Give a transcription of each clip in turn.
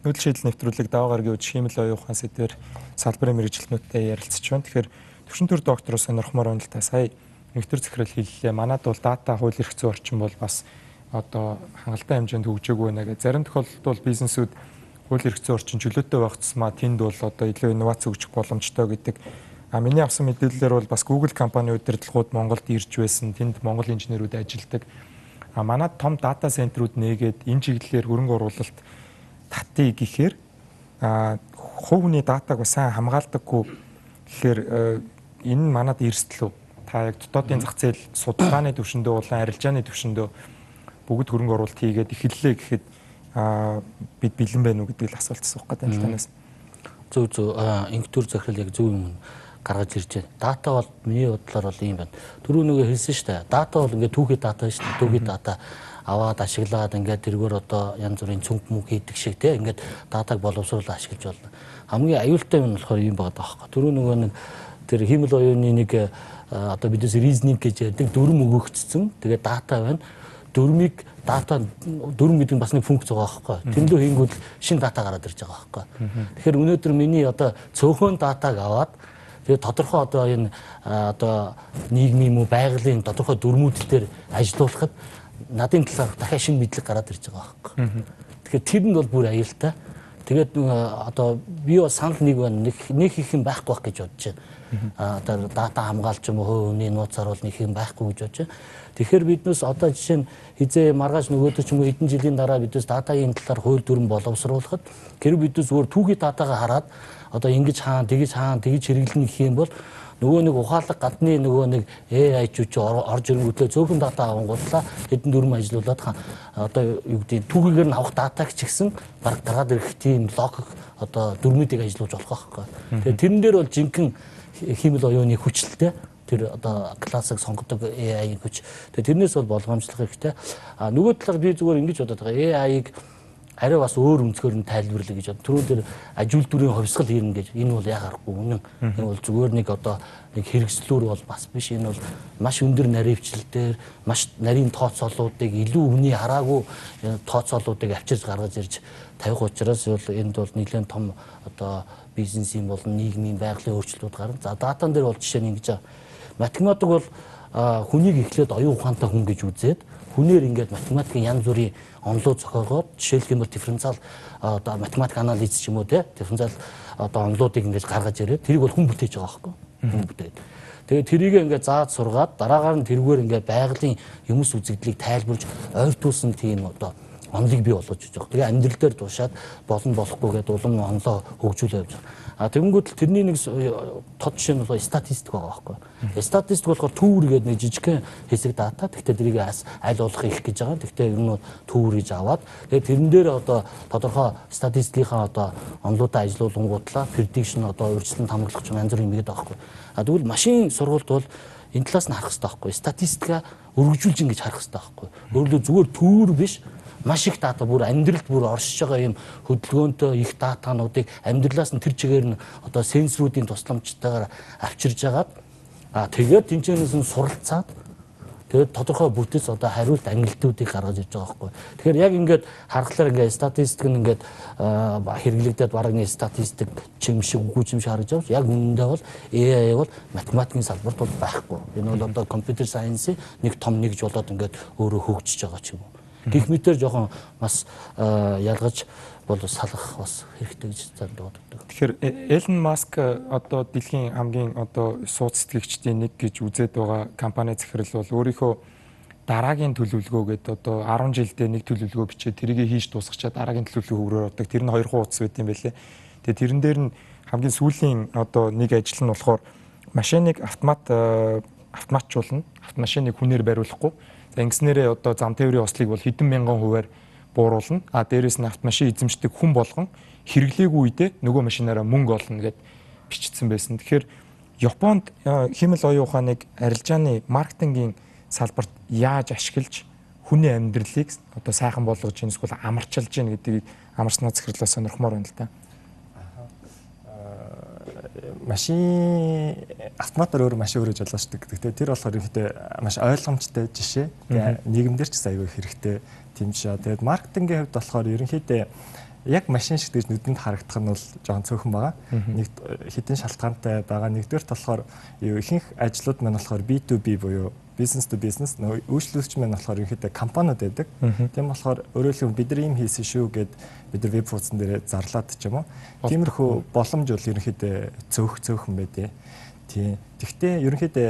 нүүдэл шийдэл нэвтрүүлэг даваа гарагийн үеч хиймэл оюун ухаан сэдвэр салбарын мэргэжилтнүүдтэй ярилцж байна. Тэгэхээр төвшин төр доктороо сонирхмоор байна л та. Сая нэгтэр захирал хэллээ. Манайд бол дата хууль эрх зүйн орчин бол бас одоо хангалттай хэмжээнд хөгжөөгүй байна гэх. Зарим тохиолдолд бол бизнесүүд хууль эрх зүйн орчин чөлөөтэй байх тусмаа тэнд бол одоо илүү инновац өгчих боломжтой гэдэг. Миний авсан мэдээллээр бол бас Google компани удирдлагууд Монголд ирж байсан. Тэнд монгол инженерүүд ажилладаг. Манайд том дата центрүүд нээгээд энэ чиглэлээр хөрөнгө оруулалт татъя гэхээр хувь хүний датаг бас сайн хамгаалдаггүй гэхээр энэ манайд эрсдэл үү? Та яг дотоодын зах зээл судалгааны түвшиндөө улаан арилжааны түвшиндөө бүгд хөрөнгө оруулалт хийгээд эхэллээ гэхэд бид бэлэн байна уу гэдэг л асуулт асуух гэдэг юм танаас. Зөв инктүр захирал яг зөв юм гаргаж ирж байна. Дата бол миний бодлоор бол ийм байна. Түрүү нөгөө хэлсэн шүү дээ. Дата бол ингээд түүхий дата шүү дээ. Түүхий дата аваад ашиглаад ингээд тэргээр одоо янз бүрийн цүнх мөнх хийдэг шиг те ингээд датаг боловсруулаад ашиглаж болно. Хамгийн аюултай юм болохоор юм байгаа даахгүй. Түрүү нөгөө нэг тэр хиймэл оюуны нэг одоо бидээс reasoning гэж ярьдаг дүрм өгөгдсөн. Тэгээд дата байна. Дүрмийг дата дүрм гэдэг нь бас нэг функц байгаа байхгүй. Тэндөө хийнгүүт шинэ дата гараад ирж байгаа байхгүй. Тэгэхээр өнөөдөр миний одоо цөөхөн датаг аваад тэгээд тодорхой одоо энэ одоо нийгмийн юм уу байгалийн тодорхой дүрмүүд дээр ажиллуулахад надын талаар дахиад шинэ мэдлэг гараад ирж байгаа байхгүй. Тэгэхээр тэр нь бол бүр аюултай. Тэгээд одоо би бас санал нэг байна. Нэг их юм байхгүй байх гэж бодож байна. Одоо дата хамгаалч юм уу хувийн нууцаар бол нэг юм байхгүй гэж бодож байна. Тэгэхээр биднээс одоо жишээ нь хизээ маргааш нөгөөдөө ч юм уу хэдэн жилийн дараа биднээс датагийн талаар хууль дүрм боловсруулахад гэр биднээс өөр түүхий датагаа хараад одоо ингэж тэгж хэрэглэнэ гэх юм бол нөгөө нэг ухаалаг гадны нөгөө нэг AI ч орж ирэнгүүтлээ цөөхөн дата авангуудлаа хэдэн дүрм ажиллуулад одоо юу гэдэг түүхийгээр нь авах датаг ч гэсэн бараг дараад ирэх тийм логик одоо дүрмүүдийг ажиллуулж болох байхгүй. Тэгэхээр тэрэн дээр бол жинхэнэ хиймэл оюуны хүчлэлтэй тэр одоо классик сонгодог AI-ийн хүч. Тэгээ тэрнээс бол болгоомжлох хэрэгтэй. Нөгөө талаар би зүгээр ингэж бодоод байгаа. AI-г арай бас өөр өнцгөр нь тайлбарлая гэж бод. Түрүү дээр ажил дүрийн хувьсгал хийрнэ гэж. Энэ бол яг харахгүй үнэн. Энэ бол зүгээр нэг одоо нэг хэрэгслүүр бол бас биш. Энэ бол маш өндөр наривчлэлээр маш нарийн тооцоолуудыг илүү хүний хараагүй тооцоолуудыг авчирж гаргаж ирж тавих учраас бол энд бол нэлээд том одоо бизнесийн болон нийгмийн байгалийн өөрчлөлтүүд гарна. За датан дээр бол жишээ нь ингэж математик бол хүнийг эхлээд оюун ухаантай хүн гэж үзээд хүнээр ингээд математикийн янз бүрийн онлоо зохиогоод жишээлх юм бол дифференциал одоо математик анализ ч юм уу те дифференциал одоо онлуудыг ингээд гаргаж ирээд тэрийг бол хүн бүтээж байгаа байхгүй хүн бүтээд тэгээд тэрийг ингээд зааж сургаад дараагаар нь тэргээр ингээд байгалийн юмс үзэгдлийг тайлбарж ойртуулсан тийм одоо онлыг бий болгож байгаа. Тэгээ амьдрал дээр туушаад болно болохгүй гэдэг улам онлоо хөгжүүлээ явж байгаа. Тэгэнгүүт тэрний нэг тод жишээ нь бол статистик байгаа байхгүй. Статистик болохоор төвөр гэдэг нэг жижигхэн хэсэг дата. Тэгтээ тэрийг аль болох их гэж байгаа. Тэгтээ ер нь төвөр гэж аваад тэгээ тэрэн дээр одоо тодорхой статистикийнхаа одоо онлуудаа ажилуулгуудлаа prediction одоо урьдчилан хамгаалах юм янз бүрийн юм гээд байгаа байхгүй. Тэгвэл машин сургалт бол энэ талаас нь харах хэрэгтэй байхгүй. Статистика өргөжүүлж ингэж харах хэрэгтэй байхгүй. Өөрөлдөө зүгээр төвөр биш маш их дата бүр амьдралд бүр оршиж байгаа юм хөдөлгөөнтэй их датануудыг амьдралаас нь тэр чигээр нь одоо сенсоруудын тусламжтайгаар авчирж агаад тэгээд тэнцэнээс нь суралцаад тэгээд тодорхой бүтэц одоо хариулт ангилтуудыг гаргаж ирж байгаа байхгүй. Тэгэхээр яг ингээд харахаар ингээд статистик нь ингээд хэрэглэгдээд бараг нэг статистик чим шиг үгүй чим шиг харж авч яг үнэндээ бол AI бол математикийн салбарт бол байхгүй. Энэ бол одоо компьютер сайенсийн нэг том нэгж болоод ингээд өөрөө хөгжиж байгаа ч юм уу. Гэх мэтэр жоохон бас ялгаж бол салах бас хэрэгтэй гэж боддог. Тэгэхээр Elon Musk одоо дэлхийн хамгийн одоо сууд сэтгэгчдийн нэг гэж үзээд байгаа компани захирал бол өөрийнхөө дараагийн төлөвлөгөө гэдэг одоо 10 жилдээ нэг төлөвлөгөө бичээд тэрийг хийж дуусгачаад дараагийн төлөвлөгөөгөөр ордог. Тэр нь 2 хуудас байт юм байлээ. Тэгээ тэрэн дээр нь хамгийн сүүлийн одоо нэг ажил нь болохоор машиныг автоматжуулна. Автомашиныг хүнээр бариулахгүй. Ингэснээрээ одоо зам тээврийн ослыг бол хэдэн мянган хувиар бууруулна. Дээрээс нь автомашин эзэмшдэг хүн болгон хэрэглээгүй үедээ нөгөө машинаараа мөнгө олно гэд бичсэн байсан. Тэгэхээр Японд хиймэл оюун ухааныг арилжааны маркетингийн салбарт яаж ашиглаж хүний амьдралыг одоо сайхан болгож ийн эсвэл амарчилж ийн гэдгийг амарснаа захирлаа сонирхмоор байна л да. Машин автоматар өөр машин өрөөж олгочдөг. Гэхдээ тэр болохоор ихтэй маш ойлгомжтой жишээ. Тэгээ нийгэмдэр ч аягүй хэрэгтэй тийм жишээ. Тэгээд маркетингийн хувьд болохоор ерөнхийдөө яг машин шиг гэж нүдэнд харагдах нь бол жоон цөөхөн байгаа. Нэг хэдэн шалтгаантай байгаа. Нэгдүгээрт болохоор ихэнх ажлууд маань болохоор B2B буюу business to business үйлчлүүлэгч маань болохоор ерөнхийдөө компаниуд байдаг. Тийм болохоор өөрөөр хэлбэл бид нар ийм хийсэн шүү гэд бид нар веб хуудсан дээр зарлаад ч юм уу. Тиймэрхүү боломж бол ерөнхийдөө цөөхөн байдээ. Тийм. Тэгвэл ерөнхийдөө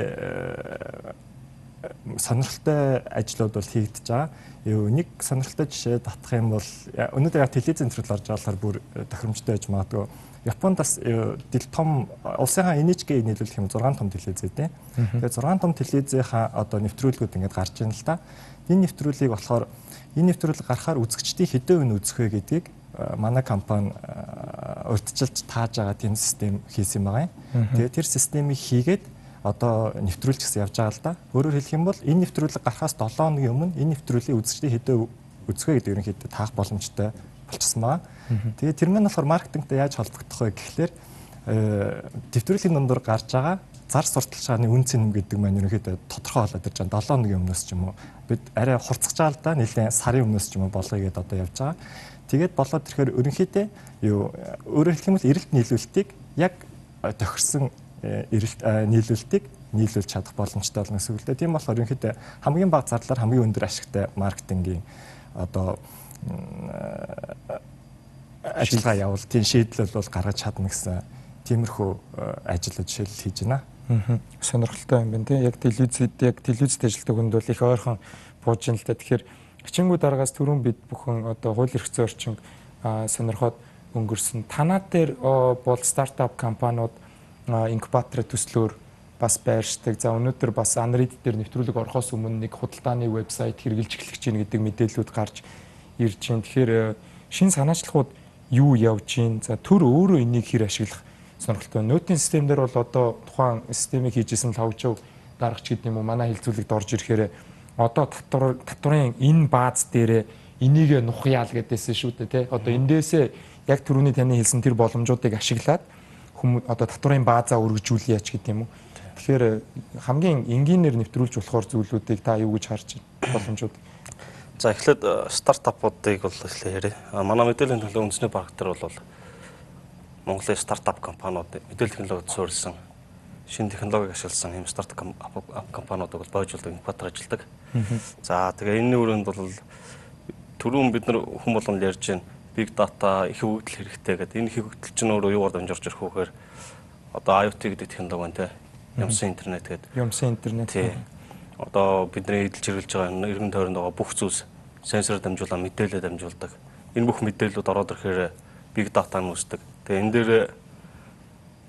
сонирхолтой ажлууд бол хийгдэж байгаа. Нэг сонирхолтой жишээ татах юм бол өнөөдөр яг телевизэн төрөл орж байгаа болохоор бүр тохиромжтой байж магадгүй. Японд бас том улсынхаа NHK нийлүүлэх юм 6 том телевиз дээ. Тэгээд 6 том телевизийнхаа одоо нэвтрүүлгүүд ингээд гарч байна л да. Энэ нэвтрүүлгийг болохоор энэ нэвтрүүлэг гарахаар үзэгчдийн хэдэн үн үзэх вэ гэдгийг манай компани урьдчилж тааж байгаа тийм систем хийсэн байгаа юм. Тэгээд тэр системийг хийгээд одоо нэвтрүүлж гэсэн явж байгаа л да. Өөрөөр хэлэх юм бол энэ нэвтрүүлэг гарахаас 7 хоногийн өмнө энэ нэвтрүүлгийг үзэгчдийн хэдэн үзэх вэ гэдэг ерөнхийдөө таах боломжтой болчихсон байгаа. Тэгээд тэр маань болохоор маркетингтэй яаж холбогдох вэ гэхлээр нэвтрүүлгийн дундуур гарч байгаа зар сурталчилгааны үн цэн гэдэг маань ерөнхийдөө тодорхой болоод ирж байгаа. 7 хоногийн өмнөөс ч юм уу бид арай хурцгаж байгаа л да. Нэлээд сарын өмнөөс ч юм уу болгоё гэдээ одоо явж байгаа. Тэгээд болоод ирэхээр ерөнхийдөө өөрөөр хэлэх юм бол эрэлт нийлүүлэлтийг яг тохирсон нийлүүлэлтийг нийлүүлж чадах боломжтой болно гэсэн үг л дээ. Тийм болохоор ерөнхийдөө хамгийн бага зарлаар хамгийн өндөр ашигтай маркетингийн одоо ажиллагаа явуултын шийдлэл бол гаргаж чадна гэсэн тиймэрхүү ажил жишээл хийж байна. Сонирхолтой юм байна тийм. Яг телевизэд ажилладаг хүнд бол их ойрхон бууж ин л та. Тэгэхээр хичээнгүү дараагаас түрүүн бид бүхэн одоо хууль эрх зүйн орчин сонирхоод өнгөрсөн. Танаад дээр бол стартап компаниуд инкубаторын төслөөр бас байршдаг. За өнөөдөр бас Unread дээр нэвтрүүлэг орохоос өмнө нэг худалдааны вебсайт хэрэгжилж эхлэх чинь гэдэг мэдээллүүд гарч ирж байна. Тэгэхээр шин санаачлалууд юу явж байна? За төр өөрөө энийг хэр ашиглах сонирхолтой. Нөтийн системдэр бол одоо тухайн системийг хийжсэн лавжуу даргач гэдэг юм уу манай хэлцүүлэгт орж ирэхээр одоо татварын энэ бааз дээр энийг нухяал гэдээсэн шүү дээ тий. Одоо эндээсээ яг түрүүний таны хэлсэн тэр боломжуудыг ашиглаад хүмүүс одоо татварын баазаа өргөжүүлье яач гэдэг юм уу. Тэгэхээр хамгийн энгийнээр нэвтрүүлж болохоор зүйлүүдийг та юу гэж харж байна? Боломжууд. За эхлээд стартапуудыг бол эхлэе. Манай мэдээллийн технологи үндэсний парк дээр бол Монголын стартап компаниуд мэдээллийн технологид суурилсан шинэ технологиг ашигласан юм стартап компаниудыг бол боожуулдаг, инкубатор ажилладаг. За тэгээ энэний өрөөнд бол түрүүн бид нар хүн болгон ярьж байна. Big data их хөгжил хэрэгтэй гэдэг. Энэ их хөгжил чинь өөрөө юугаар дамжуулж ирэх вэхээр одоо IoT гэдэг технологи байна те. Юмсан интернет гэдэг. Юмсан интернет. Тий. Одоо бидний эдэлж хэрэглэж байгаа эргэн тойронд байгаа бүх зүйлс сенсороор дамжуулан мэдээлэл дамжуулдаг. Энэ бүх мэдээллүүд ороод ирэхээр big data нь үүсдэг. Тэгээ энэ дээр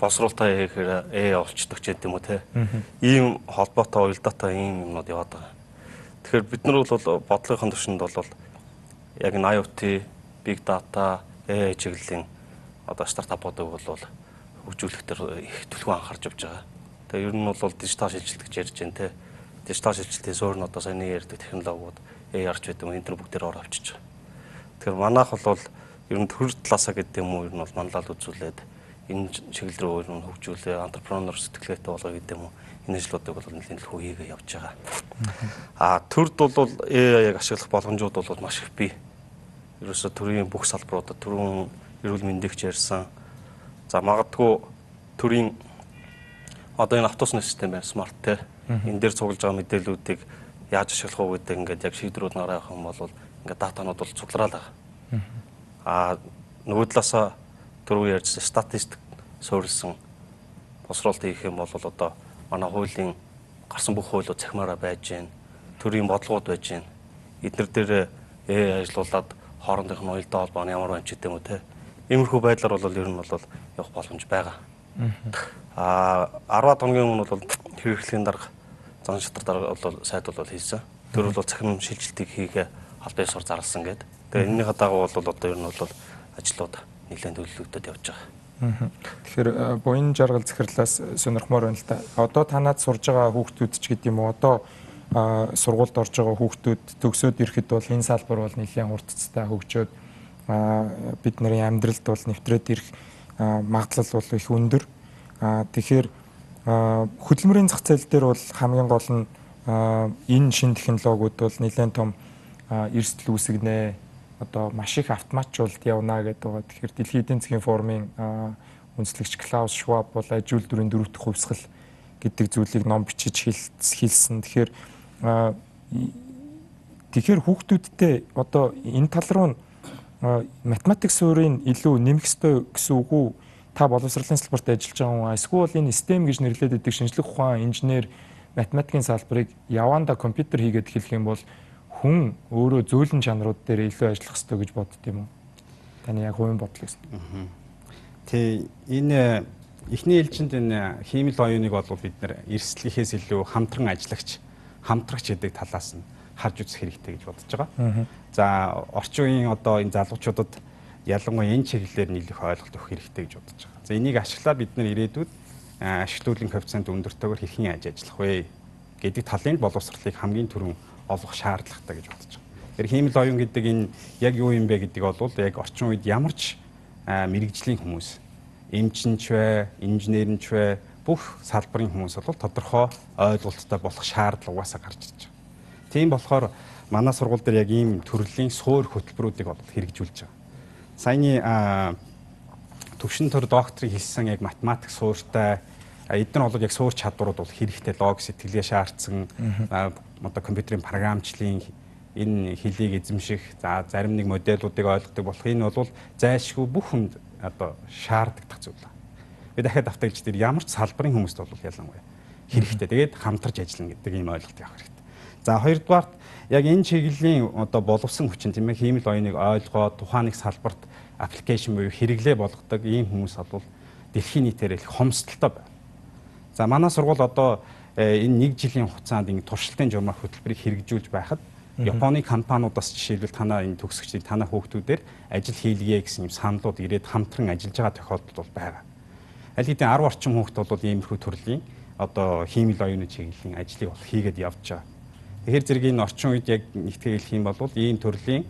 босруулалтаа хийхээр олчдаг ч гэдэм үү те. Ийм холбоотой ойл дата ийм юмнууд яваад байгаа. Тэгэхээр бид нар бол бодлогын төвшөнд бол яг энэ IoT, big data, чиглэлийн одоо стартапуудыг бол хөгжүүлэхдээ их төлөв анхаарч явж байгаа. Тэгээ ер нь бол дижитал шилжилт гэж ярьж байна те. Дижитал шилжилтийн суурь нь одоо саяны ярьдаг технологиуд AR ч гэдэг юм энэ төр бүгдээр ороо авчиж байгаа. Тэгэхээр манайх бол ер нь төр талаасаа гэдэг юм уу ер нь бол манлал үзүүлээд энэ чиглэл рүү ер нь хөгжүүлээ, entrepreneur сэтгэлгээтэй болгоё гэдэг юм уу энэ ажлуудыг бол нэлээд л хийгээ явж байгаа. Төрд бол AI-г ашиглах боломжууд бол маш их бий. Ерөөсө төрийн бүх салбаруудад төрийн эрүүл мэндийгч ярьсан. За магадгүй төрийн одоо энэ автобусны систем байна, смарт те. Энэ дээр цуглаж байгаа мэдээллүүдийг яаж ашиглах уу гэдэг ингээд яг шийдвэрүүд гаргах юм бол ингээд датанууд бол цуглараад байгаа. Нөгөө талаасаа түрүү ярьсан статистик суурилсан босролт хийх юм бол одоо манай хуулийн гарсан бүх хуулиуд цахимаараа байж гэн. Төрийн бодлогууд байж гэн. Эднэр дээр ажиллуулад хоорондох нь уялдаа холбооны ямар байна ч гэдэг юм уу те. Иймэрхүү байдлаар бол ер нь бол явах боломж байгаа. 10 хоногийн өмнө бол хэрэглэлийн дарга зан шатар дарга бол сайд бол хийсэн. Тэр бол цахим шилжилтийг хийгээ албан ёсоор зарласан гэдэг. Тэгээ энэний дагуу бол одоо ер нь бол ажлууд нэлээд төлөвлөгдөд явж байгаа. Тэгэхээр буян жаргал захирлаас сонирхмоор байна л та. Одоо танаад сурж байгаа хүүхдүүд ч гэдэг юм уу одоо сургуульд орж байгаа хүүхдүүд төгсөөд ирэхэд бол энэ салбар бол нэлээд хурцтай хөгжөөд бидний амьдралд бол нэвтрээд ирэх магадлал бол их өндөр. Тэгэхээр хөдөлмөрийн зах зээл дээр бол хамгийн гол нь энэ шинэ технологиуд бол нэлээд том эрсдэл үүсгэнэ одоо маш их автоматжуулалт явна гэдэг байгаа. Тэгэхээр Дэлхийн эдийн засгийн форумын үндэслэгч Клаус Шваб бол ажил үйлдвэрийн 4 дахь хувьсгал гэдэг зүйлийг ном бичиж хэлсэн. Тэгэхээр хүүхдүүдтэй одоо энэ тал руу математик суурийг илүү нэмэх ёстой гэсэн үг үү? Та боловсролын салбарт ажиллаж байгаа хүн эсвэл энэ STEM гэж нэрлэдэг байдаг шинжлэх ухаан, инженер, математикийн салбарыг яваанда компьютер хийгээд хэлэх юм бол хүн өөрөө зөөлөн чанарууд дээр илүү ажиллах ёстой гэж бодд юм уу? Таны яг хувийн бодол гэсэн. Тэ энэ эхний ээлжинд энэ хиймэл оюуныг бол бид нэр эрсдлийнхээс илүү хамтрагч гэдэг талаас нь харж үзэх хэрэгтэй гэж бодож байгаа. За орчин үеийн одоо энэ залуучуудад ялангуяа энэ чиглэлээр нь илүү ойлголт өгөх хэрэгтэй гэж бодож байгаа. За энийг ашиглаад бид нэр ирээдүйд ашиглуулын коэффициент өндөртэйгээр хэрхэн ажиллах вэ гэдэг талын боловсролыг хамгийн түрүүн олох шаардлагатай гэж бодож байгаа. Тэр хиймэл оюун гэдэг энэ яг юу юм бэ гэдэг бол яг орчин үед ямар ч мэрэгжлийн хүмүүс, эмчинч вэ, инженерч вэ, бүх салбарын хүмүүс бол тодорхой ойлголттой болох шаардлага угаасаа гарч ирж байгаа. Тийм болохоор манай сургууль дээр яг ийм төрлийн суур хөтөлбөрүүдийг хэрэгжүүлж байгаа. Саяны төвшин төр докторыг хэлсэн яг математик суурьтай эдгээр бол яг суур чадварууд бол хэрэгтэй логик сэтгэлгээ шаардсан одоо компьютерийн програмчлалын энэ хэлийг эзэмших за зарим нэг модельүүдийг ойлгодог болох энэ бол зайлшгүй бүх хүнд одоо шаарддаг зүйл. Би дахиад автагч дээр ямар ч салбарын хүмүүст бол ялангуяа хэрэгтэй. Тэгээд хамтарч ажиллана гэдэг ийм ойлголт явах хэрэгтэй. За хоёрдугаарт яг энэ чиглэлийн одоо боловсон хүчин тийм ээ хиймэл оюуныг ойлгоод тухайн нэг салбарт аппликейшн буюу хэрэглээ болгодог ийм хүмүүс бол дэлхийн нийтээр их хомсдолтой байна. За манай сургууль одоо энэ 1 жилийн хугацаанд ингэ туршилтын журмаар хөтөлбөрийг хэрэгжүүлж байхад Японы компаниудаас жишээлбэл танаа энэ төгсөгчдийн танаа хүүхдүүдээр ажил хийлгээ гэсэн юм саналууд ирээд хамтран ажиллаж байгаа тохиолдол бол байгаа. Аль хэдийн 10 орчим хүүхд бол иймэрхүү төрлийн одоо хиймэл оюуны чиглэлийн ажлыг бол хийгээд явж байгаа. Тэгэхээр зэрэг энэ орчин үед яг нэгтгэж хэлэх юм бол ийм төрлийн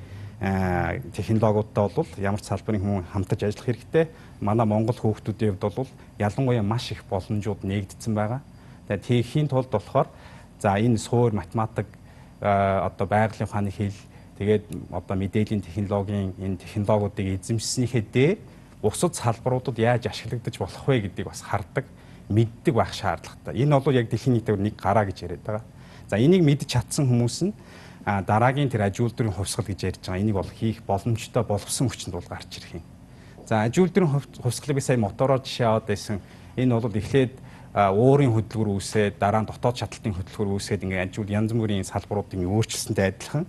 технологиудтай бол ямар ч салбарын хүн хамтарч ажиллах хэрэгтэй. Манай Монгол хүүхдүүдийн хувьд бол ялангуяа маш их боломжууд нээгдсэн байгаа. Тэгээд тийхийн тулд болохоор за энэ суур математик одоо байгалийн ухааны хэл тэгээд одоо мэдээллийн технологийн энэ технологиудыг эзэмшснийхээ дээр бусад салбаруудад яаж ашиглагдаж болох вэ гэдгийг бас хардаг, мэддэг байх шаардлагатай. Энэ бол яг дэлхийн нийтээр нэг гараа гэж яриад байгаа. За энийг мэдж чадсан хүмүүс нь дараагийн тэр аж үйлдвэрийн хувьсгал гэж ярьж байгаа. Энийг бол хийх боломжтой боловсон хүчинд бол гарч ирэх юм. За аж үйлдвэрийн хувьсгалыг сая мотороор жишээ аваад байсан. Энэ бол эхлээд уурын хөдөлгөөр үүсээд дараа нь дотоод шатлалтын хөдөлгөөр үүсгээд ингээд аж үйл янз бүрийн салбаруудыг өөрчилсөнтэй адилхан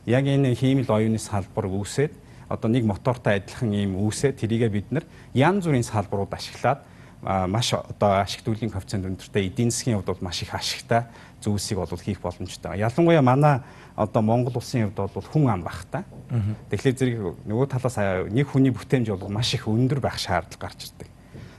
яг энэ хиймэл оюуны салбар үүсээд одоо нэг мотортой адилхан ийм үүсээд тэрийгээ бид нар янз бүрийн салбарууд ашиглаад маш одоо ашигт үеийн коэффициент өндөртэй эдийн засгийн хувьд бол маш их ашигтай зүйлсийг бол хийх боломжтой. Ялангуяа манай одоо Монгол улсын хувьд бол хүн ам багтай. Тэгэхээр зэрэг нөгөө талаас нэг хүний бүтээмж бол маш их өндөр байх шаардлага гарч ирдэг.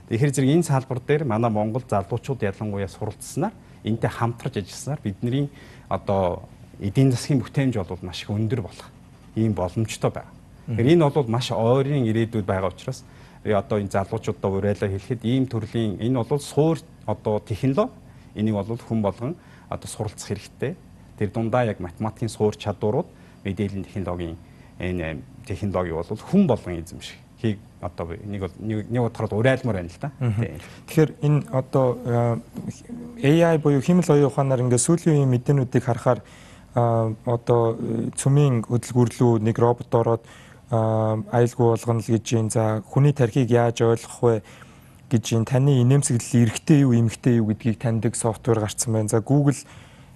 Тэгэхээр зэрэг энэ салбар дээр манай Монгол залуучууд ялангуяа суралцсанаар энтэй хамтарч ажилласнаар бидний одоо эдийн засгийн бүтээмж бол маш их өндөр болох ийм боломжтой байна. Тэгэхээр энэ бол маш ойрын ирээдүйд байгаа учраас одоо энэ залуучуудаа уриалаа хэлэхэд ийм төрлийн энэ бол суур одоо технологи энийг бол хүн болгон одоо суралцах хэрэгтэй. Тэр дундаа яг математикийн суур чадварууд мэдээллийн технологийн энэ технологи бол хүн болгон эзэмших хийг одоо нэг удаард уриалмаар байна л да. Тэгэхээр энэ одоо AI буюу хиймэл оюун ухаанаар ингээд сүүлийн үеийн мэдээнүүдийг харахаар одоо цөмийн хөдөлгөөрлөө нэг робот ороод аюулгүй болгоно л гэж юм. За хүний тархийг яаж ойлгох вэ гэж юм. Таны инээмсэглэл эрэгтэй юу эмэгтэй юу гэдгийг таньдаг софтвер гарцсан байна. За Google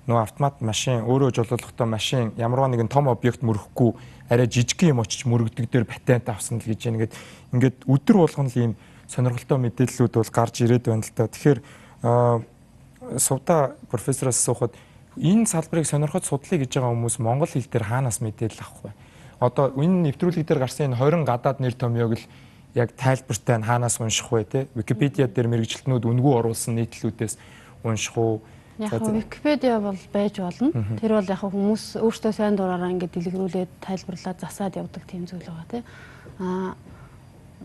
нөгөө автомат машин өөрөө жолоолохдоо машин ямарваа нэгэн том объект мөрөхгүй арай жижиг юм очиж мөрөгдөг дээр патент авсан л гэж ингээд өдөр болгоно л ийм сонирхолтой мэдээллүүд бол гарч ирээд байна л та. Тэгэхээр сувда профессороос асуухад энэ салбарыг сонирхож судлаа гэж байгаа хүмүүс монгол хэл дээр хаанаас мэдээлэл авах вэ? Одоо энэ нэвтрүүлэг дээр гарсан энэ 20 гадаад нэр томьёог л яг тайлбартай нь хаанаас унших вэ те? Википедиа дээр мэргэжилтнүүд үнгүй оруулсан нийтлүүдээс унших уу? Яг Википедиа бол байж болно. Тэр бол яг хүмүүс өөрсдөө сайн дураараа ингээд дэлгэрүүлээд тайлбарлаад засаад явдаг тийм зүйл байгаа тий.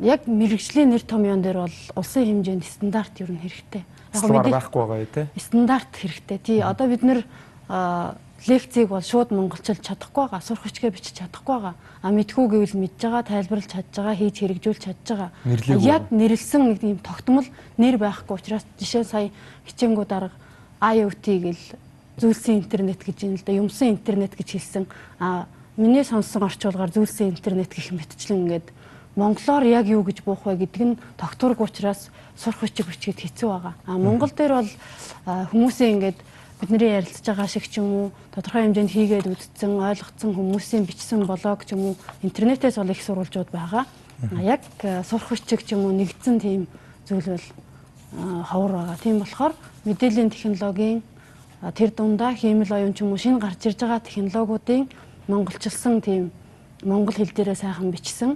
Яг мэргэжлийн нэр томьёон дээр бол улсын хэмжээнд стандарт юу н хэрэгтэй. Яг байхгүй байгаа тий. Стандарт хэрэгтэй. Тий. Одоо бид нэр лекцийг бол шууд монголчилж чадахгүй байгаа, сурах хичгээ бичиж чадахгүй байгаа. Мэдгүй гэвэл мэдж байгаа, тайлбарлаж чадж байгаа, хийж хэрэгжүүлж чадж байгаа. Яг нэрлсэн нэг юм тогтмол нэр байхгүй учраас жишээ сая хичээнгүүд арга IoT гэл зүйлсийн интернет гэж юм л да, юмсан интернет гэж хэлсэн. Миний сонссон орчуулгаар зүйлсийн интернет гэх мэтчлэн ингээд монголоор яг юу гэж буух вэ гэдэг нь тогтворгүй учраас сурах бичиг бичгээд хэцүү байгаа. Монгол дээр бол хүмүүсийн ингээд бидний ярилцж байгаа шиг ч юм уу тодорхой хэмжээнд хийгээд үдцсэн, ойлгоцсон хүмүүсийн бичсэн блог ч юм уу интернетээс бол их сурвалжууд байгаа. Яг сурах бичиг ч юм уу нэгдсэн тийм зүйл бол ховор байгаа. Тийм болохоор мэдээллийн технологийн тэр дундаа хиймэл оюун ч юм уу шинэ гарч ирж байгаа технологиудын монголчилсан тийм монгол хэл дээрээ сайхан бичсэн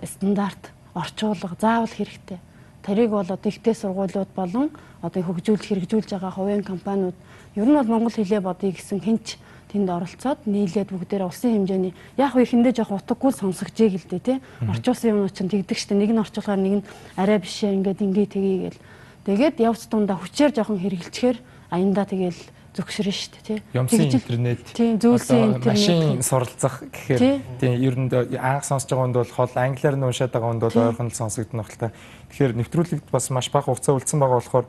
стандарт орчуулга заавал хэрэгтэй. Тэрийг бол одоо ихтэй сургуулиуд болон одоо хэрэгжүүлж байгаа хувийн компаниуд ер нь бол монгол хэлээ бодъё гэсэн хинч тэнд оролцоод нийлээд бүгдээрээ улсын хэмжээний яг ихэндээ жоох утгагүй сонсогжээ гэлдэ тий. Орчуулсан юм чинь тэгдэг штэ, нэг нь орчуулгаар нэг нь арай бишээ ингээд тгийгээл. Тэгээд явц дундаа хүчээр жоохон хэрэгжилчихээр аяндаа тэгэл зөвшөрнө шүү дээ тий. Юмсын интернет, зүйлсийн интернет, машин суралцах гэхээр тий ер нь анх сонсож байгаа хүнд бол хол англиар нь уншаад байгаа хүнд бол ойрхон л сонсогдно л та. Тэгэхээр нэвтрүүлэгт бас маш бага хугацаа үлдсэн байгаа болохоор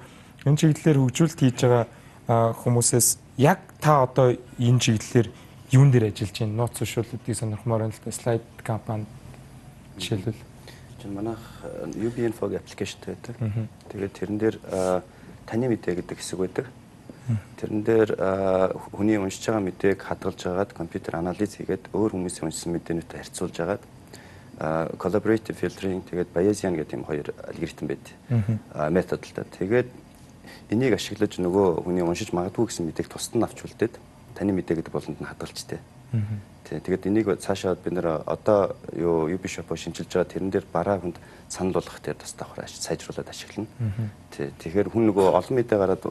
энэ чиглэлээр хөгжүүлэлт хийж байгаа хүмүүсээс яг та одоо энэ чиглэлээр юун дээр ажиллаж байна? Нууц зөвшөөрлүүдийг сонирхмоор байна л да. Слайд кампани жишээлбэл манайх UB-Info аппликейшнтэй байдаг. Тэгээд тэрэн дээр таны мэдээ гэдэг хэсэг байдаг. Тэрэн дээр хүний уншиж байгаа мэдээг хадгалж агаад компьютер анализ хийгээд өөр хүмүүсийн уншсан мэдээнүүтэй харьцуулж агаад collaborative filtering тэгээд Bayesian гэдэг юм хоёр алгоритм байд. Метод л та. Тэгээд энийг ашиглаж нөгөө хүний уншиж магадгүй гэсэн мэдээг тусад нь авч үлдээд таны мэдээ гэдэг болонд нь хадгалжтэй. Тэгээд энийг цаашаа бид нэр одоо юу UB Shop шинжилж байгаа тэрэн дээр бараа хүнд санал болгох дээр бас давхар сайжруулад ашиглана. Тэгэхээр хүн нөгөө олон мэдээ гараад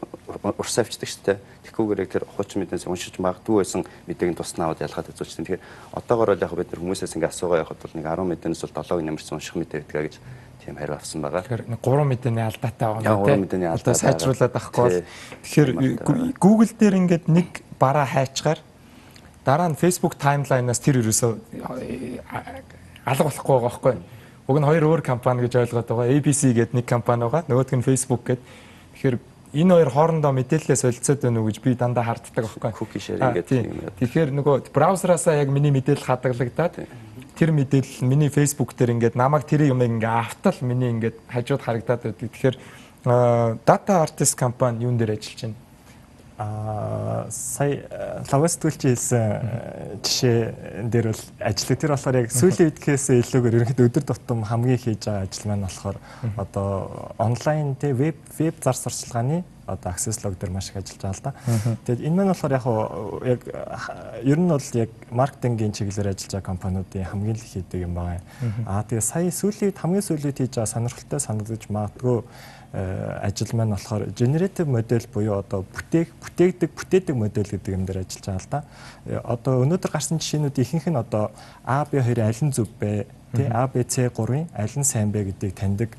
урсаа авчдаг штэ. Тэгэхгүйгээр тэр хуучин мэдээс уншиж магадгүй байсан мэдээг нь туснаа аваад ялгаад үзүүлчихсэн. Тэгэхээр одоогоор бол яг бид нар хүмүүсээс ингээ асуугаа явахад бол нэг 10 мэдээнээс бол 7-ыг нэмэрсэн унших мэдээ гэдгээ гэж тийм хариу авсан байгаа. Тэгэхээр 3 мэдээний алдаатай байгаа юм тийм. 3 мэдээний алдаа сайжруулад авахгүй бол тэгэхээр Google дээр ингээд нэг бараа хайчгаар дараа нь Facebook timeline-аас тэр ерөөсөө алга болохгүй байгаа байхгүй. Уг нь хоёр өөр компани гэж ойлгоод байгаа. ABC гэдэг нэг компани байгаа. Нөгөөх нь Facebook гэдэг. Тэгэхээр энэ хоёр хоорондоо мэдээлэлээ солилцоод байна уу гэж би дандаа харддаг байхгүй. Cookie sharing гэдэг юм. Тэгэхээр нөгөө браузераасаа яг миний мэдээлэл хадгалагдаад тэр мэдээлэл миний Facebook дээр ингээд намайг тэр юм ингээ автал миний ингээд хажууд харагдаад байдаг. Тэгэхээр Data Artist компани юун дээр ажиллаж байна? Сая логостүүлч хэлсэн жишээ дээр бол ажиллаг. Тэр болохоор яг сүүлийн үед гэхээс илүүгээр ерөнхийдөө өдөр тутам хамгийн хийж байгаа ажил маань болохоор одоо онлайн тэ веб зар сурталчилгааны одоо access log дээр маш их ажиллаж байгаа л да. Тэгээд энэ маань болохоор яг ер нь бол яг маркетингийн чиглэлээр ажиллаж байгаа компаниудын хамгийн их хийдэг юм байна. Тэгээд сая хамгийн сүүлийн хийж байгаа сонирхолтой санагдаж магадгүй ажил маань болохоор generative model буюу одоо бүтээдэг модель гэдэг юм дээр ажиллаж байгаа л да. Одоо өнөөдөр гарсан жишээнүүд ихэнх нь одоо AB2 аль нь зөв бэ? Тэ ABC3-ын аль нь сайн бэ гэдгийг таньдаг.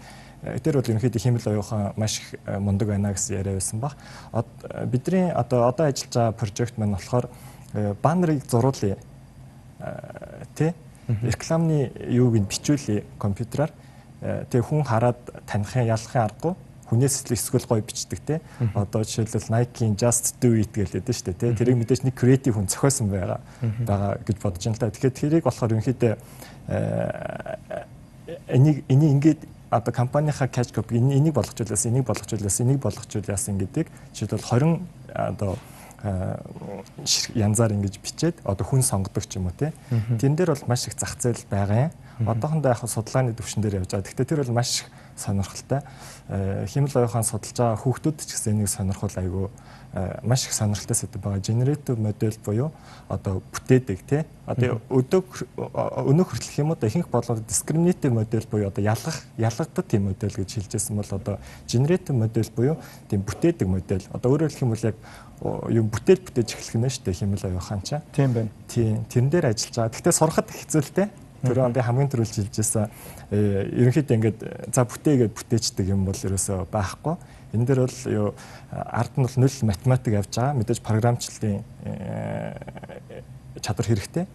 Тэр бол ерөнхийдөө хэмэл оюухан маш их мундаг байна гэсэн яриа байсан баг. Бидний одоо ажиллаж байгаа прожект маань болохоор баннерыг зуруулъя. Тэ рекламны юуг нь бичүүлъя компьютераар. Тэгээ хүн хараад таних ялахын аргагүй хүнээс эсвэл гоё бичдэг те. Одоо жишээлбэл Nike-ийн Just Do It гэдэг шүү дээ те. Тэрийг мэдээж нэг креатив хүн зохиосон байгаа гэж бодож байна л та. Тэгэхээр тэрийг болохоор ерөнхийдөө энийг ингээд одоо компанийнхаа cash copy энийг болгочихлаасан гэдэг жишээлбэл 20 одоо янзаар ингэж бичээд одоо хүн сонгодог ч юм уу те. Тэн дээр бол маш их зах зээл байгаа юм. Одоохондоо яг судалгааны түвшин дээр явж байгаа. Гэхдээ тэр бол маш их сонирхолтой. Хэмэл оюухан судалж байгаа хүүхдүүд ч гэсэн энийг сонирхол айгүй маш их сонирхолтой сэдв байгаа. Generative model буюу одоо бүтээдэг тий. Одоо өнөө хүртэл юм уу ихэнх болгоод discriminative model буюу одоо ялгагддаг тийм модель гэж хэлжсэн бол одоо generative model буюу тийм бүтээдэг модель. Одоо өөрөөр хэлэх юм бол яг юм бүтээж эхлэх нь шүү дээ хэмэл оюухан чаа. Тийм байна. Тийм тэрэн дээр ажиллаж байгаа. Гэхдээ сурахад хэцүүлтэй. Тэр би хамгийн түрүүлж хэлжсэн ерөнхийдөө ингээд за бүтээгээд бүтээждэг юм бол ерөөсөө байхгүй. Энэ дээр бол юу ард нь бол нөл математик явж байгаа. Мэдээж програмчлалын чадвар хэрэгтэй.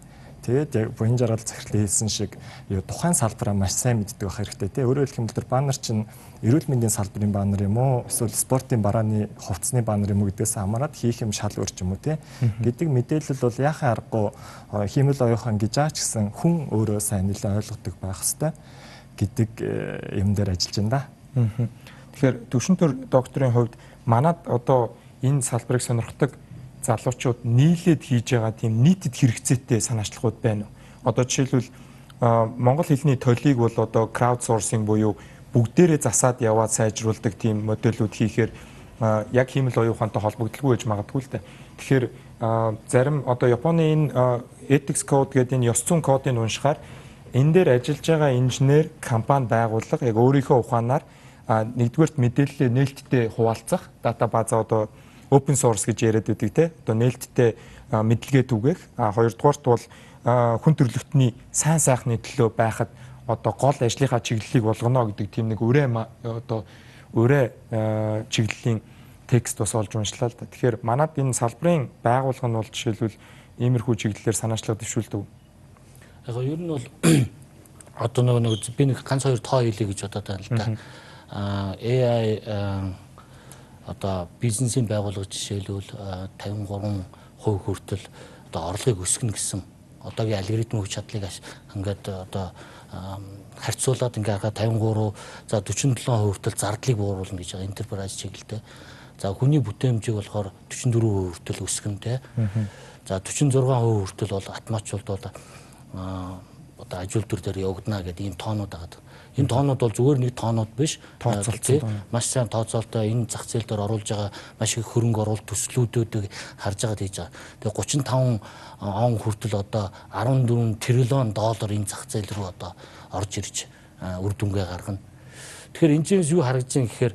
Тэгээд яг буян жаргал захирлын хэлсэн шиг тухайн салбараа маш сайн мэддэг байх хэрэгтэй тий. Өөрөөр хэлэх юм бол тэр баннер чинь эрүүл мэндийн салбарын баннер юм уу эсвэл спортын барааны хувцсны баннер юм уу гэдгээс хамаарат хийх юм шал өөр ч юм уу тий. Гэдэг мэдээлэл бол яхаа аргагүй хиймэл оюухан гэж аач гэсэн хүн өөрөө сайн нэлээд ойлгодог байх хэвээр гэдэг юм дээр ажиллаж байна да. Тэгэхээр төвшин төр докторийн хувьд манад одоо энэ салбарыг сонирхдаг залуучууд нийлээд хийж байгаа тийм нийтэд хэрэгцээтэй санаачлалууд байна уу? Одоо жишээлбэл монгол хэлний төлийг бол одоо краудсорсинг буюу бүгдээрээ засаад яваад сайжруулдаг тийм модельүүд хийхээр яг хиймэл оюухантай холбогдлого гэж магадгүй л дээ. Тэгэхээр зарим одоо Японы энэ ethics code гэдэг энэ ёс зүйн кодыг уншихаар энэ дээр ажиллаж байгаа инженер компани байгууллага яг өөрийнхөө ухаанаар нэгдүгээрт мэдээлэлээ нээлттэй хуваалцах дата база одоо open source гэж яриад байдаг те одоо нээлттэй мэдлэгээ түгээх хоёрдугаарт бол хүн төрөлхтний сайн сайхны төлөө байхад одоо гол ажлынхаа чиглэлийг болгоно гэдэг тийм нэг өрөө чиглэлийн текст бас олж уншлаа л да. Тэгэхээр манад энэ салбарын байгууллага нь бол жишээлбэл иймэрхүү чиглэлээр санаачлага дэвшүүлдэг. Яг ер нь бол одоо нэг би нэг ганц хоёр тоо хэлье гэж бодоод байна л да. AI одоо бизнесийн байгууллага жишээлбэл 53% хүртэл одоо орлогыг өсгөнө гэсэн одоогийн алгоритм хүч чадлыг ингээд одоо харьцуулаад ингээ харахад 53 за 47% хүртэл зардлыг бууруулна гэж байгаа enterprise чиглэлтэй. За хүний бүтээн хэмжээг болохоор 44% хүртэл өсгөн тэ. За 46% хүртэл бол автоматжуулалт бол одоо ажил төр дээр явагдана гэдэг ийм тоонууд байгаа. Энэ тоонууд бол зүгээр нэг тоонууд биш. Маш сайн тооцоолтой энэ зах зээл дээр оруулж байгаа маш их хөрөнгө оруулалт төслүүдүүдийг харж байгаа хийж байгаа. Тэгээ 35 он хүртэл одоо 14 триллион доллар энэ зах зээл рүү одоо орж ирж үр дүнгээ гаргана. Тэгэхээр энэ чинь юу харагдаж байна гэхээр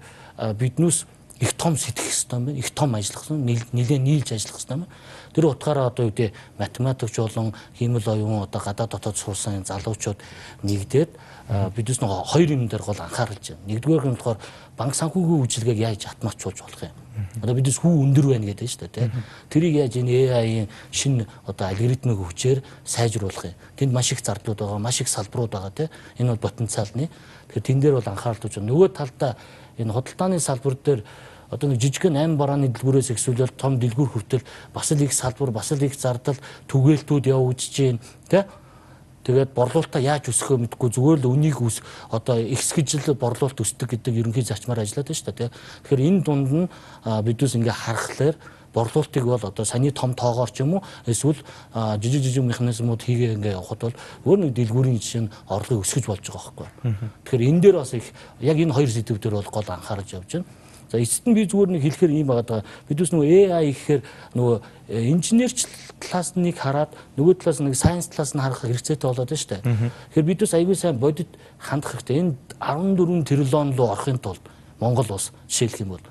биднээс их том сэтгэх хэрэгтэй юм байна. Их том ажиллах хэрэгтэй. Нилээн нийлж ажиллах хэрэгтэй юм байна. Тэр утгаараа одоо үедээ математикч болон хиймэл оюун одоо гадаад дотоод сурсан залуучууд нэгдээд бидээс нэг хоёр юм дээр гол анхааралж байна. Нэгдүгээр нь болохоор банк санхүүгийн үйлчилгээг яаж автоматжуулж болох юм. Одоо бидээс хүү өндөр байна гэдэг нь шүү дээ, тийм. Тэрийг яаж энэ AI-ийн шинэ одоо алгоритмыг хүчээр сайжруулах юм. Тэнд маш их зардлууд байгаа, маш их салбарууд байгаа, тийм. Энэ бол потенциалны. Тэгэхээр тэн дээр бол анхаарал туулж байна. Нөгөө талдаа энэ худалдааны салбар дээр одоо нэг жижигхэн 8 барааны дэлгүүрээс эхлүүлэл том дэлгүүр хүртэл бас л их салбар, бас л их зардал, түгээлтүүд явагдаж байна, тийм. Тэгээд борлуулалтаа яаж өсгөхөө мэдэхгүй зүгээр л үнийг одоо ихсгэж борлуулалт өсдөг гэдэг ерөнхий зарчмаар ажиллаад байна шүү дээ. Тэгэхээр энэ дунд нь бидээс ингээ харахаар борлуулалтыг бол одоо саний том тоогоор ч юм уу эсвэл жижиг механизмууд хийгээ ингээ явахад бол өөр нэг дэлгүүрийн жишээ нь орлогыг өсгөж болж байгаа байхгүй. Тэгэхээр энэ дээр бас их яг энэ хоёр сэдв дээр бол гол анхаарч явж байна. За эцэст нь би зүгээр нэг хэлэхээр ийм байгаа. Бидээс нөгөө AI гэхээр нөгөө инженерч талаас нэг хараад нөгөө талаас нэг сайенс талаас нь харах хэрэгцээтэй болоод байна шүү дээ. Тэгэхээр бидээс аягүй сайн бодит хандах хэрэгтэй. Энэ 14 триллион руу орохын тулд Монгол улс жишээлх юм бол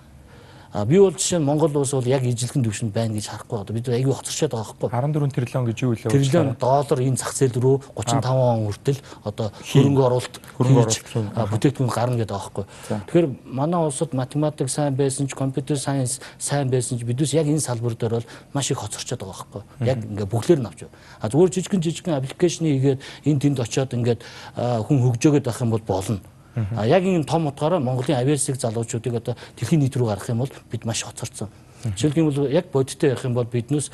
би бол жишээ нь Монгол улс бол яг ижилхэн түвшинд байна гэж харахгүй одоо бид аягүй хоцорчод байгаа байхгүй 14 триллион гэж юу вэ? Триллион доллар энэ зах зээл рүү 35 он хүртэл одоо хөрөнгө оруулалт бүтээгдэхүүн гарна гэдэг байгаа байхгүй. Тэгэхээр манай улсад математик сайн байсан ч компьютер сайенс сайн байсан ч бидээс яг энэ салбар дээр бол маш их хоцорчод байгаа байхгүй. Яг ингээ бүхлээр нь авч яв. Зүгээр жижигхэн аппликейшн хийгээд энэ тэнд очиод ингээд хүн хөгжөөгд байх юм бол болно. Яг энэ том утгаараа Монголын авиасыг залуучуудыг одоо дэлхийн нийт рүү гаргах юм бол бид маш хоцорсон. Жишээлх юм бол яг бодиттой явах юм бол биднээс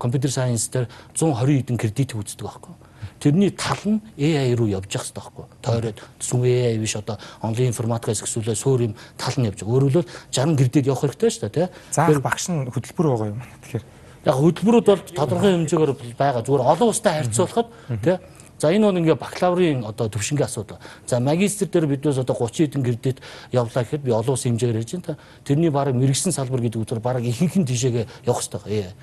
компьютер сайенс дээр 120 хэдэн кредит үздэг байхгүй. Тэрний тал нь AI руу явж явах хэрэгтэй байхгүй. Тойроод зөв AI биш одоо онлайн информатикаас эхсүүлээ суур юм тал нь явж байгаа. Өөрөөр хэлбэл 60 кредит явах хэрэгтэй шүү дээ, тий. Заах багш нь хөтөлбөр байгаа юм. Тэгэхээр яг хөтөлбөрүүд бол тодорхой хэмжээгээр байгаа. Зүгээр олон улстай харьцуулахад тий. За энэ бол ингээ бакалаврын одоо төвшингийн асуудал. За магистр дээр биднээс одоо 30 хэдэн кредит явлаа гэхэд би олон улсын хэмжээгээр ярьж байна. Тэрний баг мэрэгсэн салбар гэдэг үгээр баг ихэнх нь тийшээгээ явах хэрэгтэй.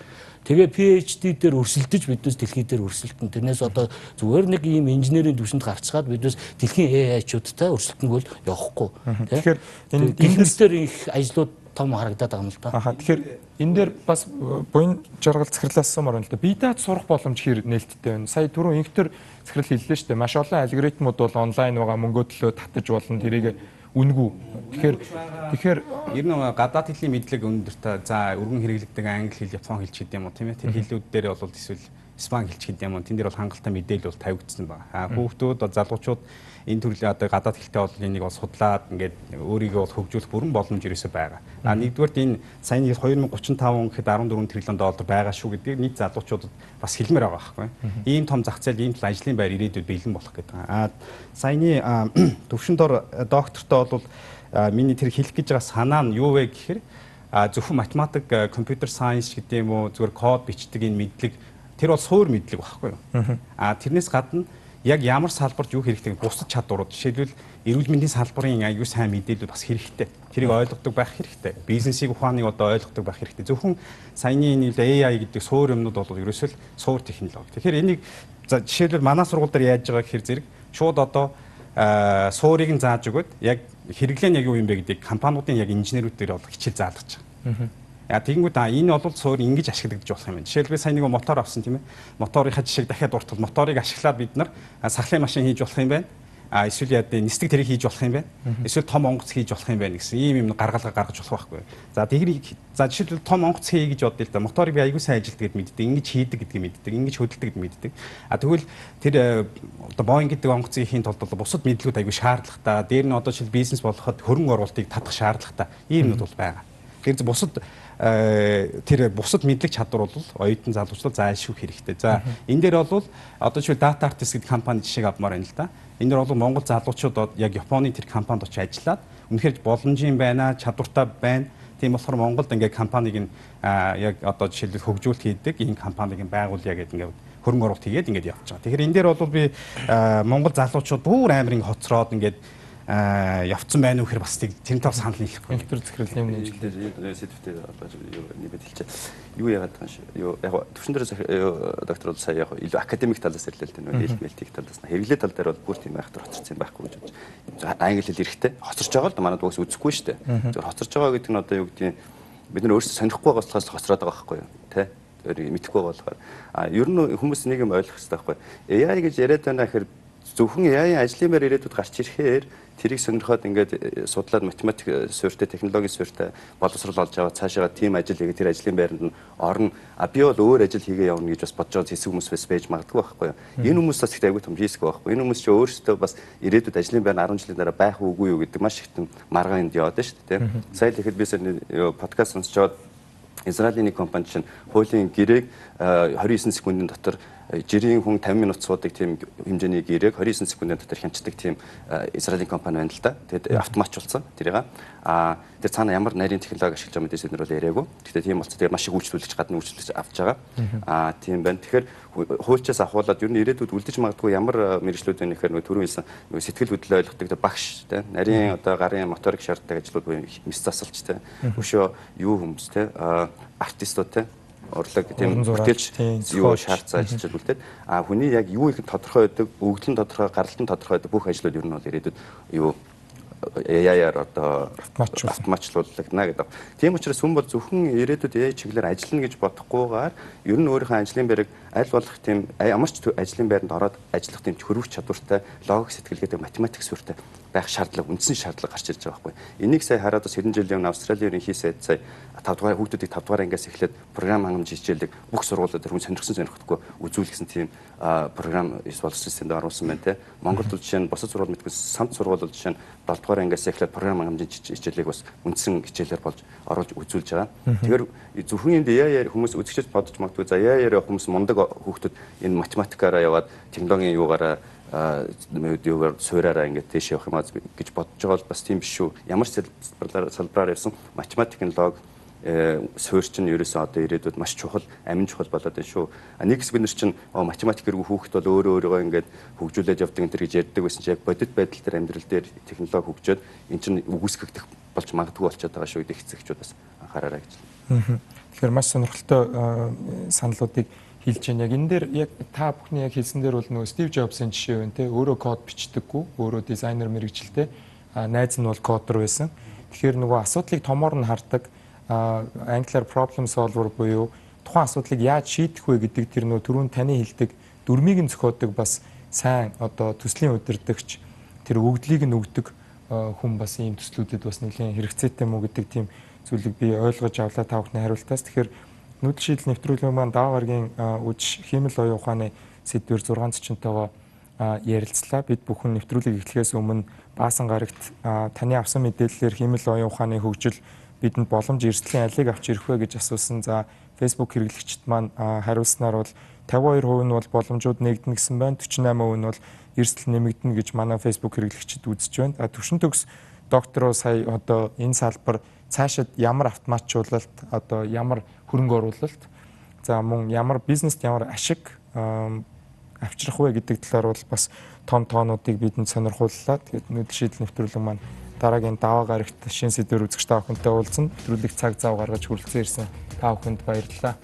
Тэгээ PhD дээр өрсөлдөж биднээс дэлхий дээр өрсөлдөн. Тэрнээс одоо зүгээр нэг ийм инженерийн төвшөнд гарцгаад биднээс дэлхийн AI-чуудтай өрсөлдөнгөө бол явахгүй. Тэгэхээр энэ дээр их ажлууд том харагдаад байгаа юм л да. Тэгэхээр энэ дээр бас буян жаргал захирлаас сумаар байна л да. Би даад сурах боломж хэр нээлттэй байна. Сая түрүү инхтер захирал хэллээ шүү дээ. Маш олон алгоритмууд бол онлайн байгаа мөнгөө төлөө татаж болно. Тэрийг үнгүй. Тэгэхээр ер нь гадаад хэлний мэдлэг өндөртэй за өргөн хэрэглэгдэг англи хэл, япон хэл ч гэдэг юм уу тийм ээ. Тэр хэлүүд дээр бол эсвэл испани хэл ч гэдэг юм уу. Тэн дээр бол хангалттай мэдээлэл бол тавигдсан байна. Хүүхдүүд залуучууд энэ төрлийн одоо гадаад хэлтэй бол энийг бол судлаад ингээд өөрийгөө бол хөгжүүлэх бүрэн боломж ерөөсөө байгаа. Нэгдүгээрт энэ саяны 2035 гэхэд 14 тэрлэн доллар байгаа шүү гэдгийг нийт залуучуудад бас хэлмээр байгаа байхгүй. Ийм том зах зээл, ийм ажлын байр ирээдүйд бэлэн болох гэдэг. Саяны төвшин дор доктортой бол миний тэр хэлэх гэж байгаа санаа нь юу вэ гэхээр зөвхөн математик, компьютер сайенс гэдэг юм уу зүгээр код бичдэг энэ мэдлэг тэр бол суур мэдлэг байхгүй юу. Тэрнээс гадна яг ямар салбарт юу хэрэгтэй бусад чадварууд жишээлбэл эрүүл мэндийн салбарын аюу сайн мэдээлэл бас хэрэгтэй. Тэрийг ойлгодог байх хэрэгтэй. Бизнесийг ухааныг одоо ойлгодог байх хэрэгтэй. Зөвхөн саяны энэ AI гэдэг суур юмнууд бол ерөөсөө суур технологи. Тэгэхээр энийг жишээлбэл манай сургууль дээр яаж байгаа гэхээр зэрэг шууд одоо суурийг нь зааж өгöd яг хэрэглээ нь яг юу юм бэ гэдгийг компаниудын яг инженерүүд дээр бол хичээл заалгаж байгаа. Тэгэнгүүт энэ бол суур ингэж ашиглагдаж болох юм байна. Жишээлбэл сайн нэг мотор авсан тийм ээ. Моторынхаа жишээг дахиад дуртал моторыг ашиглаад бид нар сахлын машин хийж болох юм байна. Эсвэл яа дээ нисдэг тэрэг хийж болох юм байна. Эсвэл том онгоц хийж болох юм байна гэсэн ийм юм гаргалгаа гаргаж болох байхгүй. За жишээлбэл том онгоц хий гэж бодъё л да. Моторыг би аягүй сайн ажилтдаг гэдээ мэддэг. Ингэж хийдэг гэдгийг мэддэг. Ингэж хөдөлдөг гэдгийг мэддэг. Тэгвэл тэр одоо Boeing гэдэг онгоцыг хийн тулд бусад мэдлэгүүд аягүй шаардлагатай. Дээр нь одоо жишээл бизнес болоход хөрөнгө оруулалтыг татах шаардлагатай. Ийм нүд бол байгаа. Тэгэхээр бусад мэдлэг чадвар бол оюутан залуучууд зайлшгүй хэрэгтэй. За энэ дээр бол одоо жишээ Data Artist гэдэг компани жишээг авмаар байна л да. Энэ дээр бол Монгол залуучууд яг Японы тэр компанид очиж ажиллаад үнэхээр боломжийн байна, чадвартай байна. Тийм болохоор Монголд ингээд компаниг нь яг одоо жишээлбэл хөгжүүлэлт хийдэг энэ компаниг нь байгуулъя гэдэг ингээд хөрөнгө оруулалт хийгээд ингээд явж байгаа. Тэгэхээр энэ дээр бол би Монгол залуучууд бүр амарын хоцроод ингээд явцсан байна уу гэхээр бас тэрнтэй бас санал нийлэхгүй. Компьютер захирлын нэмэлт сэдвтэй нэгэд хэлчихэ. Юу яагаад байгаа юм шүү. Яг төвшин дээр доктор бол сая яг илүү академик талаас ирлээ л дээ. Хэлмэлтийн талаас нь хэрэглээ тал дээр бол бүр тийм айхтар хоцорсон юм байхгүй гэж бодож. Англи хэл эрэхтэй. Хоцорч байгаа л да манайд уус үзэхгүй шүү дээ. Зөвхөн хоцорч байгаа гэдэг нь одоо юу гэдэг нь бид нар өөрсдөө сонихгүй байгаа болохоос хоцроод байгаа байхгүй юу? Тэ? Мэдэхгүй болохоор. Ер нь хүмүүс нэг юм ойлгох хэрэгтэй байхгүй. AI гэж яриад байна гэхээр зөвхөн AI ажлын байр ирээдүйд гарч ирэхээр тэрийг сонирхоод ингээд судлаад математик суурьтай, технологийн суурьтай боловсрол олж аваад цаашаа тийм ажил хийгээд тэр ажлын байранд нь орно. Би бол өөр ажил хийгээ явна гэж бас бодож байгаа хэсэг хүмүүс байж магадгүй байхгүй юу. Энэ хүмүүс бас ихтэй аягүй том риск байхгүй. Энэ хүмүүс ч өөрсдөө бас ирээдүйд ажлын байр 10 жилийн дараа байх уугүй юу гэдэг маш их том маргаан энд яваад шүү дээ. Сая л ихэд би подкаст сонсч аваад Израилийн нэг компани чинь хуулийн гэрээг 29 секундын дотор жирийн хүн 50 минут суудаг тийм хэмжээний гэрээг 29 секундын дотор хянчдаг тийм Израилийн компани байна л да. Тэгээд автоматжуулсан тэрийг. Тэр цаана ямар нарийн технологи ашиглаж байгаа мэдээс эдгээр бол яриаггүй. Гэхдээ тийм болцоо тэгээд маш их үйлчлүүлэгч гадна үйлчлүүлж авч байгаа. Тийм байна. Тэгэхээр хуульчаас ахуулаад ер нь ирээдүйд үлдэж магадгүй ямар мэрэгчлүүд байна гэхээр түрүүн хэлсэн сэтгэл хөдлөл ойлгодог багш тийм нарийн одоо гарын моторик шаарддаг ажлууд буюу мэс засалч тийм өшөө юу хүмүүс тийм артистууд тийм урлаг тийм бүтээлч юу шаардсан ажилчид үлдээд хүний яг юу их тодорхой байдаг, өгдөл нь тодорхой, гаралт нь тодорхой байдаг бүх ажлууд ер нь бол ирээдүйд юу AI-аар одоо автоматжуулагдана гэдэг. Тийм учраас хүн бол зөвхөн ирээдүйд AI чиглэлээр ажиллана гэж бодохгүйгээр ер нь өөрийнхөө ажлын байрыг аль болох тийм ямар ч ажлын байранд ороод ажиллах тийм хөрвөх чадвартай, логик сэтгэлгээтэй, математик суурьтай байх шаардлага, үндсэн шаардлага гарч ирж байгаа байхгүй. Энийг сая хараад бас хэдэн жилийн өмнө Австралийн ерөнхий сайд сая 5 дугаар хүүхдүүдийг 5 дугаар ангиас эхлээд програм хангамж хичээлдэг бүх сургуулиуд хүн сонирхохгүй үзүүлсэн тийм програм боловсрол системд оруулсан байна те. Монголд бол жишээ нь босод сургууль мэдгүй самт сургууль бол жишээ нь 7 дугаар ангиас эхлээд програм хангамжийн хичээлийг бас үндсэн хичээлээр болж оруулж үзүүлж байгаа. Тэгэхээр зөвхөн энд AI хүмүүс үзэгчд бодож магадгүй за AI-аар хүмүүс мундаг хүүхдүүд энэ математикаараа яваад технологийн юугаараа юугаар суураараа ингээд тийш явах юм аа гэж бодож байгаа бол бас тийм биш шүү. Ямар салбараар явсан математикийн лог суурь чинь ерөөсөө одоо ирээдүйд маш чухал, амин чухал болоод байна шүү. Нэг хэсэг бид нар чинь математик хэрэггүй хүүхэд бол өөрөөгөө ингээд хөгжүүлээд явдаг энэ төр гэж ярьдаг байсан чинь яг бодит байдал дээр амьдрал дээр технологи хөгжөөд эн чинь үгүйсгэгдэх болж магадгүй болчиход байгаа шүү гэдэг хэсэгчүүд бас анхаараарай гэж. Тэгэхээр маш сонирхолтой саналуудыг хэлж байна. Яг энэ дээр яг та бүхний яг хэлсэн дээр бол нөгөө Стив Джобсын жишээ байна те. Өөрөө код бичдэггүй, өөрөө дизайнер мэргэжилтэй. Найз нь бол кодер байсан. Тэгэхээр нөгөө асуудлыг томоор нь хардаг. Англиар problem solver буюу тухайн асуудлыг яаж шийдэх вэ гэдэг тэр нөгөө түрүүн таны хэлдэг дүрмийг нь зохиодог бас сайн одоо төслийн удирдагч тэр өгдлийг нь өгдөг хүн бас ийм төслүүдэд бас нэлээд хэрэгцээтэй мүү гэдэг тийм зүйлийг би ойлгож авлаа та бүхний хариултаас. Тэгэхээр нүүдэл шийдэл нэвтрүүлгийн маань даваа гарагийн үж хиймэл оюун ухааны сэдвээр 6 зочинтойгоо ярилцлаа. Бид бүхэн нэвтрүүлгийг эхлэхээс өмнө баасан гарагт таны авсан мэдээллээр хиймэл оюун ухааны хөгжил бидэнд боломж эрсдлийн алийг авч ирэх вэ гэж асуусан. За Facebook хэрэглэгчид маань хариулснаар бол 52% нь бол боломжууд нэгдэнэ гэсэн байна. 48% нь бол эрсдэл нэмэгдэнэ гэж манай Facebook хэрэглэгчид үзэж байна. Түвшин төгс доктороо сая одоо энэ салбар цаашид ямар автоматжуулалт, одоо ямар хөрөнгө оруулалт, за мөн ямар бизнест ямар ашиг авчрах вэ гэдэг талаар бол бас том тоонуудыг бидэнд сонирхууллаа. Тэгээд нүүдэл шийдэл нэвтрүүлэг маань дараагийн даваа гарагт шинэ сэдвээр үзэгч та бүхэнтэй уулзна. Нэвтрүүлэг цаг зав гаргаж хүрэлцэн ирсэн та бүхэнд баярлалаа.